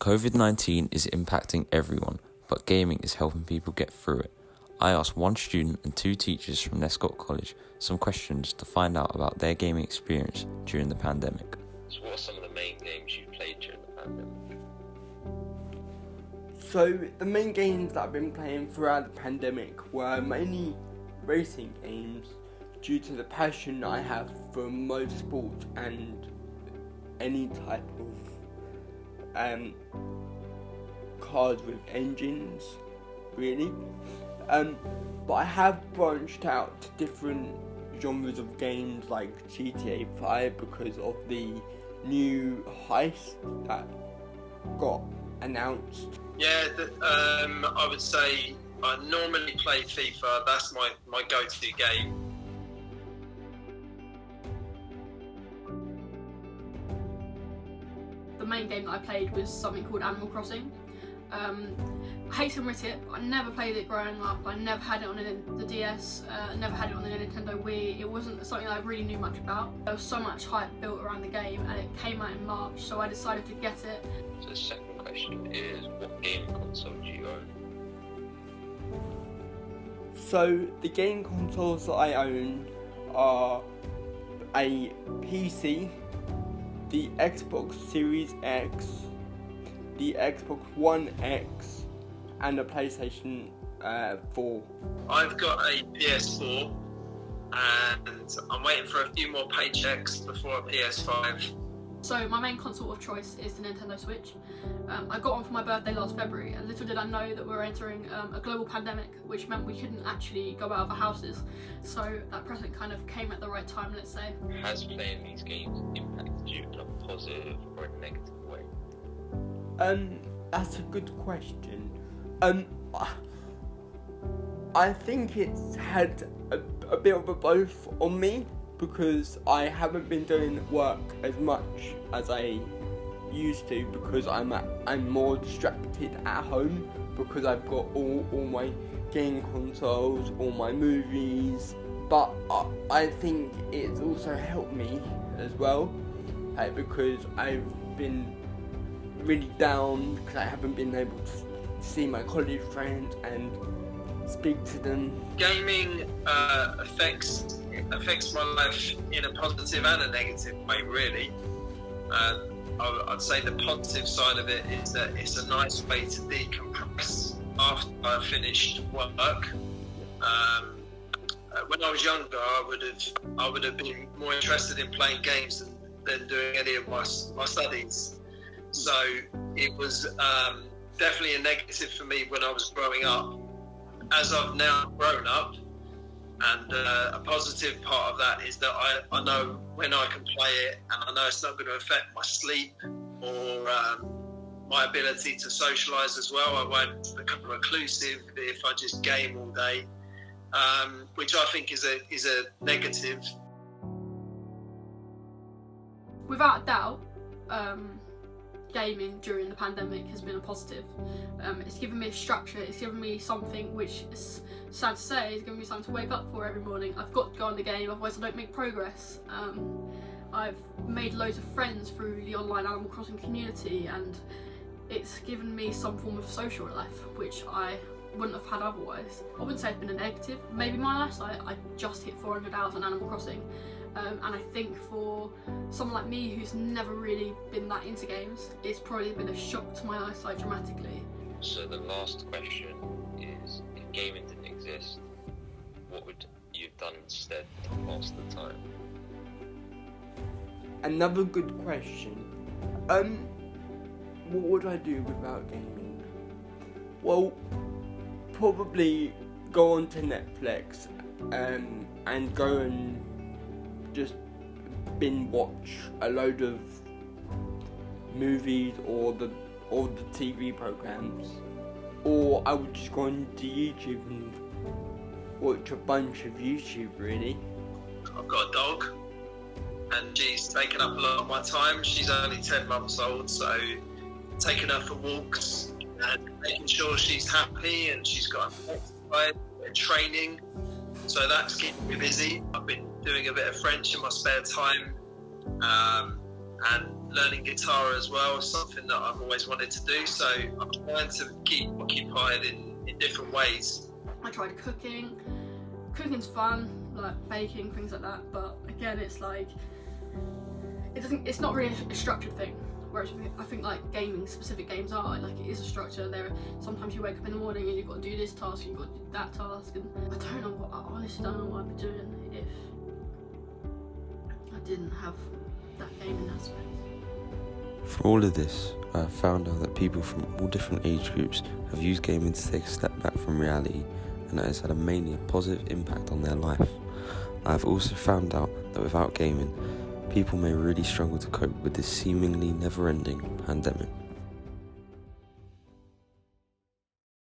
COVID-19 is impacting everyone, but gaming is helping people get through it. I asked one student and two teachers from Nescott College some questions to find out about their gaming experience during the pandemic. So what are some of the main games you played during the pandemic? So the main games that I've been playing throughout the pandemic were mainly racing games due to the passion I have for motorsport and any type of cars with engines, really. But I have branched out to different genres of games like GTA 5 because of the new heist that got announced. Yeah, I would say I normally play FIFA. That's my go-to game. The main game that I played was something called Animal Crossing. I hate to admit it, but I never played it growing up. I never had it on the DS, never had it on the Nintendo Wii. It wasn't something that I really knew much about. There was so much hype built around the game and it came out in March, so I decided to get it. So the second question is, what game console do you own? So the game consoles that I own are a PC, the Xbox Series X, the Xbox One X, and a PlayStation 4. I've got a PS4 and I'm waiting for a few more paychecks before a PS5. So my main console of choice is the Nintendo Switch. I got one for my birthday last February, and little did I know that we were entering a global pandemic, which meant we couldn't actually go out of our houses. So that present kind of came at the right time, let's say. Has playing these games impacted you in a positive or a negative way? That's a good question. I think it's had a bit of a both on me because I haven't been doing work as much as I used to because I'm more distracted at home because I've got all my game consoles, all my movies, but I think it's also helped me as well because I've been really down because I haven't been able to see my college friends and speak to them. Gaming affects my life in a positive and a negative way, really. I'd say the positive side of it is that it's a nice way to decompress after I've finished work. When I was younger, I would have been more interested in playing games than doing any of my studies. So it was definitely a negative for me when I was growing up. As I've now grown up, and a positive part of that is that I know when I can play it, and I know it's not going to affect my sleep or my ability to socialise as well. I won't become reclusive if I just game all day, which I think is a negative. Without a doubt, gaming during the pandemic has been a positive. It's given me a structure, it's given me something which is sad to say, it's given me something to wake up for every morning. I've got to go on the game, otherwise I don't make progress. I've made loads of friends through the online Animal Crossing community, and it's given me some form of social life which I wouldn't have had otherwise. I wouldn't say it's been a negative. Maybe my eyesight, I just hit 400 hours on Animal Crossing. And I think for someone like me who's never really been that into games, it's probably been a shock to my eyesight dramatically. So the last question is, if gaming didn't exist, what would you have done instead to pass the time? Another good question. What would I do without gaming? Well, probably go onto Netflix and go and just binge watch a load of movies or the TV programs, or I would just go onto YouTube and watch a bunch of YouTube, really. I've got a dog and she's taken up a lot of my time. She's only 10 months old, so taking her for walks and making sure she's happy and she's got exercise and training. So that's keeping me busy. I've been doing a bit of French in my spare time, and learning guitar as well is something that I've always wanted to do. So I'm trying to keep occupied in different ways. I tried cooking. Cooking's fun, like baking, things like that. But again, it's like it's not really a structured thing. Whereas I think like gaming, specific games are like it is a structure. Sometimes you wake up in the morning and you've got to do this task, you've got to do that task, and I honestly don't know what I'd be doing if I didn't have that gaming aspect. For all of this, I have found out that people from all different age groups have used gaming to take a step back from reality, and that has had a mainly positive impact on their life. I have also found out that without gaming, people may really struggle to cope with this seemingly never-ending pandemic.